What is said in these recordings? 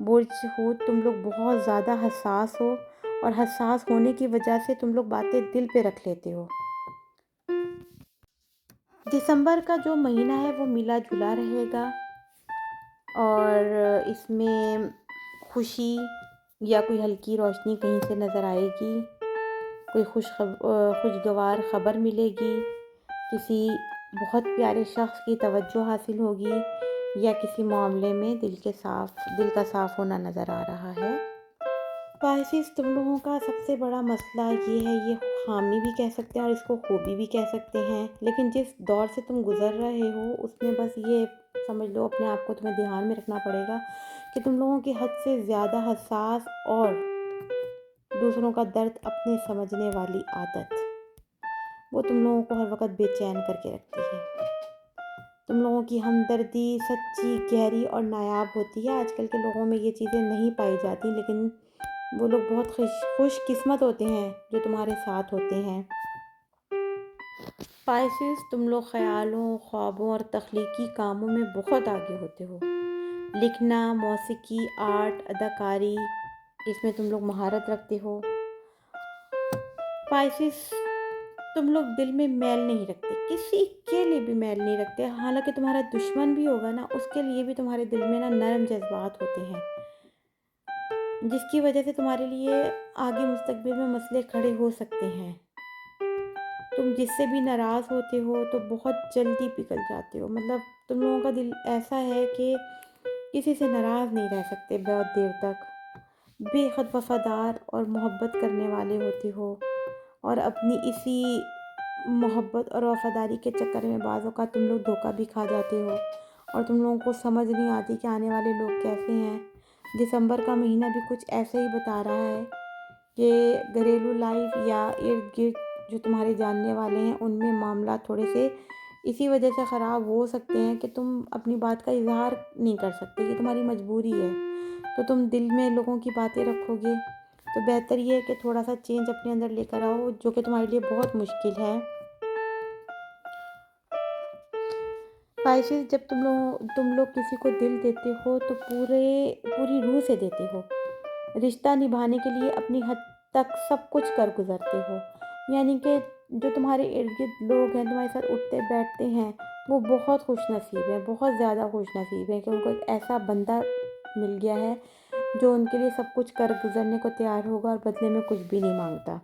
برج حوت تم لوگ بہت زیادہ حساس ہو، اور حساس ہونے کی وجہ سے تم لوگ باتیں دل پہ رکھ لیتے ہو۔ دسمبر کا جو مہینہ ہے وہ ملا جلا رہے گا، اور اس میں خوشی یا کوئی ہلکی روشنی کہیں سے نظر آئے گی، کوئی خوشگوار خبر ملے گی، کسی بہت پیارے شخص کی توجہ حاصل ہوگی، یا کسی معاملے میں دل کا صاف ہونا نظر آ رہا ہے۔ پائسیس، تم لوگوں کا سب سے بڑا مسئلہ یہ ہے، یہ خامی بھی کہہ سکتے ہیں اور اس کو خوبی بھی کہہ سکتے ہیں، لیکن جس دور سے تم گزر رہے ہو اس میں بس یہ سمجھ لو، اپنے آپ کو تمہیں دھیان میں رکھنا پڑے گا کہ تم لوگوں کی حد سے زیادہ حساس اور دوسروں کا درد اپنے سمجھنے والی عادت، وہ تم لوگوں کو ہر وقت بے چین کر کے رکھتی ہے۔ تم لوگوں کی ہمدردی سچی، گہری اور نایاب ہوتی ہے۔ آج کل کے لوگوں میں یہ چیزیں نہیں پائی جاتی، لیکن وہ لوگ بہت خوش قسمت ہوتے ہیں جو تمہارے ساتھ ہوتے ہیں۔ پائسیس، تم لوگ خیالوں، خوابوں اور تخلیقی کاموں میں بہت آگے ہوتے ہو۔ لکھنا، موسیقی، آرٹ، اداکاری، اس میں تم لوگ مہارت رکھتے ہو۔ پائسیس، تم لوگ دل میں میل نہیں رکھتے، کسی کے لیے بھی میل نہیں رکھتے، حالانکہ تمہارا دشمن بھی ہوگا نا، اس کے لیے بھی تمہارے دل میں نا نرم جذبات ہوتے ہیں، جس کی وجہ سے تمہارے لیے آگے مستقبل میں مسئلے کھڑے ہو سکتے ہیں۔ تم جس سے بھی ناراض ہوتے ہو تو بہت جلدی پگھل جاتے ہو، مطلب تم لوگوں کا دل ایسا ہے کہ کسی سے ناراض نہیں رہ سکتے بہت دیر تک، بے حد وفادار اور محبت کرنے والے ہوتے ہو، اور اپنی اسی محبت اور وفاداری کے چکر میں بعض اوقات تم لوگ دھوکہ بھی کھا جاتے ہو، اور تم لوگوں کو سمجھ نہیں آتی کہ آنے والے لوگ کیسے ہیں۔ دسمبر کا مہینہ بھی کچھ ایسے ہی بتا رہا ہے کہ گھریلو لائف یا ارد گرد جو تمہارے جاننے والے ہیں ان میں معاملات تھوڑے سے اسی وجہ سے خراب ہو سکتے ہیں کہ تم اپنی بات کا اظہار نہیں کر سکتے، یہ تمہاری مجبوری ہے، تو تم دل میں لوگوں کی باتیں رکھو گے، تو بہتر یہ ہے کہ تھوڑا سا چینج اپنے اندر لے کر آؤ، جو کہ تمہارے لیے بہت مشکل ہے۔ پائسیس، جب تم لوگ کسی کو دل دیتے ہو تو پوری روح سے دیتے ہو، رشتہ نبھانے کے لیے اپنی حد تک سب کچھ کر گزرتے ہو، یعنی کہ جو تمہارے ارد گرد لوگ ہیں، تمہارے ساتھ اٹھتے بیٹھتے ہیں، وہ بہت خوش نصیب ہیں، بہت زیادہ خوش نصیب ہیں کہ ان کو ایک ایسا بندہ مل گیا ہے جو ان کے لیے سب کچھ کر گزرنے کو تیار ہوگا اور بدلے میں کچھ بھی نہیں مانگتا۔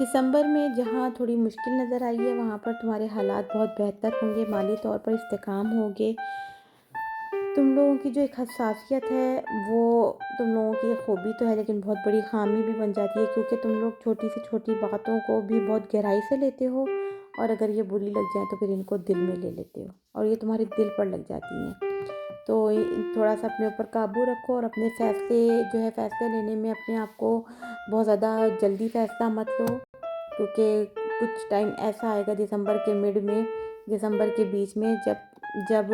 دسمبر میں جہاں تھوڑی مشکل نظر آئی ہے وہاں پر تمہارے حالات بہت بہتر ہوں گے، مالی طور پر استحکام ہوگے۔ تم لوگوں کی جو ایک حساسیت ہے وہ تم لوگوں کی خوبی تو ہے، لیکن بہت بڑی خامی بھی بن جاتی ہے، کیونکہ تم لوگ چھوٹی سے چھوٹی باتوں کو بھی بہت گہرائی سے لیتے ہو، اور اگر یہ بری لگ جائیں تو پھر ان کو دل میں لے لیتے ہو، اور یہ تمہارے دل پر لگ جاتی ہیں۔ تو تھوڑا سا اپنے اوپر قابو رکھو، اور اپنے فیصلے لینے میں اپنے آپ کو بہت زیادہ جلدی فیصلہ مت لو، کیونکہ کچھ ٹائم ایسا آئے گا دسمبر کے بیچ میں جب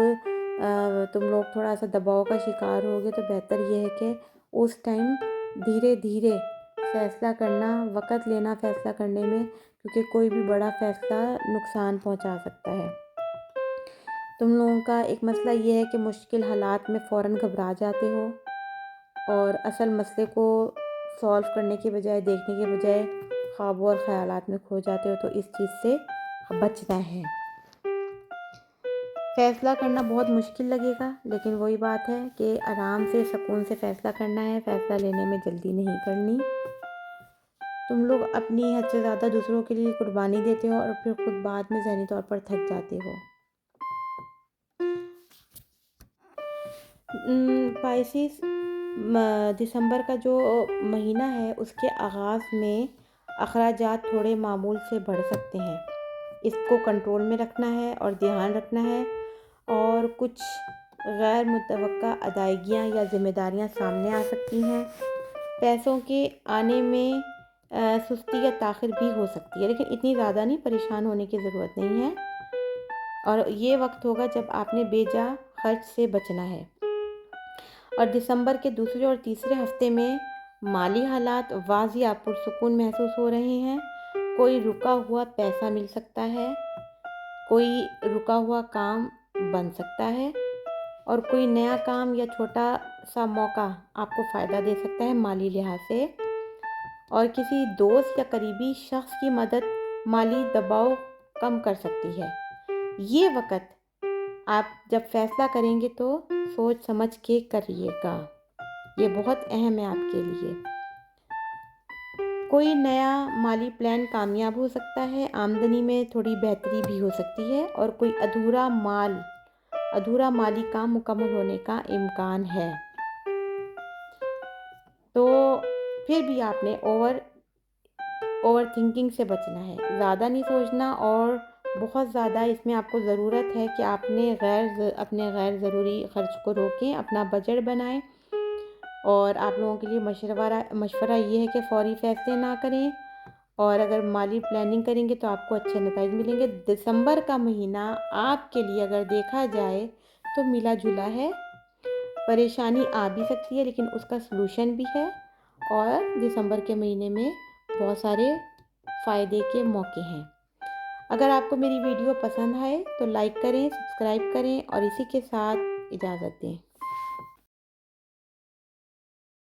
تم لوگ تھوڑا سا دباؤ کا شکار ہوگے، تو بہتر یہ ہے کہ اس ٹائم دھیرے دھیرے فیصلہ کرنا، وقت لینا فیصلہ کرنے میں، کیونکہ کوئی بھی بڑا فیصلہ نقصان پہنچا سکتا ہے۔ تم لوگوں کا ایک مسئلہ یہ ہے کہ مشکل حالات میں فوراً گھبرا جاتے ہو، اور اصل مسئلے کو سولو کرنے کے بجائے، دیکھنے کے بجائے خوابوں اور خیالات میں کھو جاتے ہو، تو اس چیز سے بچنا ہے۔ فیصلہ کرنا بہت مشکل لگے گا، لیکن وہی بات ہے کہ آرام سے سکون سے فیصلہ کرنا ہے، فیصلہ لینے میں جلدی نہیں کرنی۔ تم لوگ اپنی حد سے زیادہ دوسروں کے لیے قربانی دیتے ہو، اور پھر خود بعد میں ذہنی طور پر تھک جاتے ہو۔ پائسیس، دسمبر کا جو مہینہ ہے اس کے آغاز میں اخراجات تھوڑے معمول سے بڑھ سکتے ہیں، اس کو کنٹرول میں رکھنا ہے اور دھیان رکھنا ہے، اور کچھ غیر متوقع ادائیگیاں یا ذمہ داریاں سامنے آ سکتی ہیں۔ پیسوں کے آنے میں سستی یا تاخیر بھی ہو سکتی ہے، لیکن اتنی زیادہ نہیں، پریشان ہونے کی ضرورت نہیں ہے، اور یہ وقت ہوگا جب آپ نے بے جا خرچ سے بچنا ہے۔ اور دسمبر کے دوسرے اور تیسرے ہفتے میں مالی حالات واضح پرسکون محسوس ہو رہے ہیں، کوئی رکا ہوا پیسہ مل سکتا ہے، کوئی رکا ہوا کام بن سکتا ہے، اور کوئی نیا کام یا چھوٹا سا موقع آپ کو فائدہ دے سکتا ہے مالی لحاظ سے، اور کسی دوست یا قریبی شخص کی مدد مالی دباؤ کم کر سکتی ہے۔ یہ وقت آپ جب فیصلہ کریں گے تو سوچ سمجھ کے کریے گا، یہ بہت اہم ہے آپ کے لیے۔ کوئی نیا مالی پلان کامیاب ہو سکتا ہے، آمدنی میں تھوڑی بہتری بھی ہو سکتی ہے، اور کوئی ادھورا مالی کام مکمل ہونے کا امکان ہے۔ تو پھر بھی آپ نے اوور تھنکنگ سے بچنا ہے، زیادہ نہیں سوچنا، اور بہت زیادہ اس میں آپ کو ضرورت ہے کہ آپ نے اپنے غیر ضروری خرچ کو روکیں، اپنا بجٹ بنائیں، اور آپ لوگوں کے لیے مشورہ یہ ہے کہ فوری فیصلے نہ کریں، اور اگر مالی پلاننگ کریں گے تو آپ کو اچھے نتائج ملیں گے۔ دسمبر کا مہینہ آپ کے لیے اگر دیکھا جائے تو ملا جلا ہے، پریشانی آ بھی سکتی ہے لیکن اس کا سلوشن بھی ہے، اور دسمبر کے مہینے میں بہت سارے فائدے کے موقع ہیں۔ اگر آپ کو میری ویڈیو پسند آئے تو لائک کریں، سبسکرائب کریں، اور اسی کے ساتھ اجازت دیں۔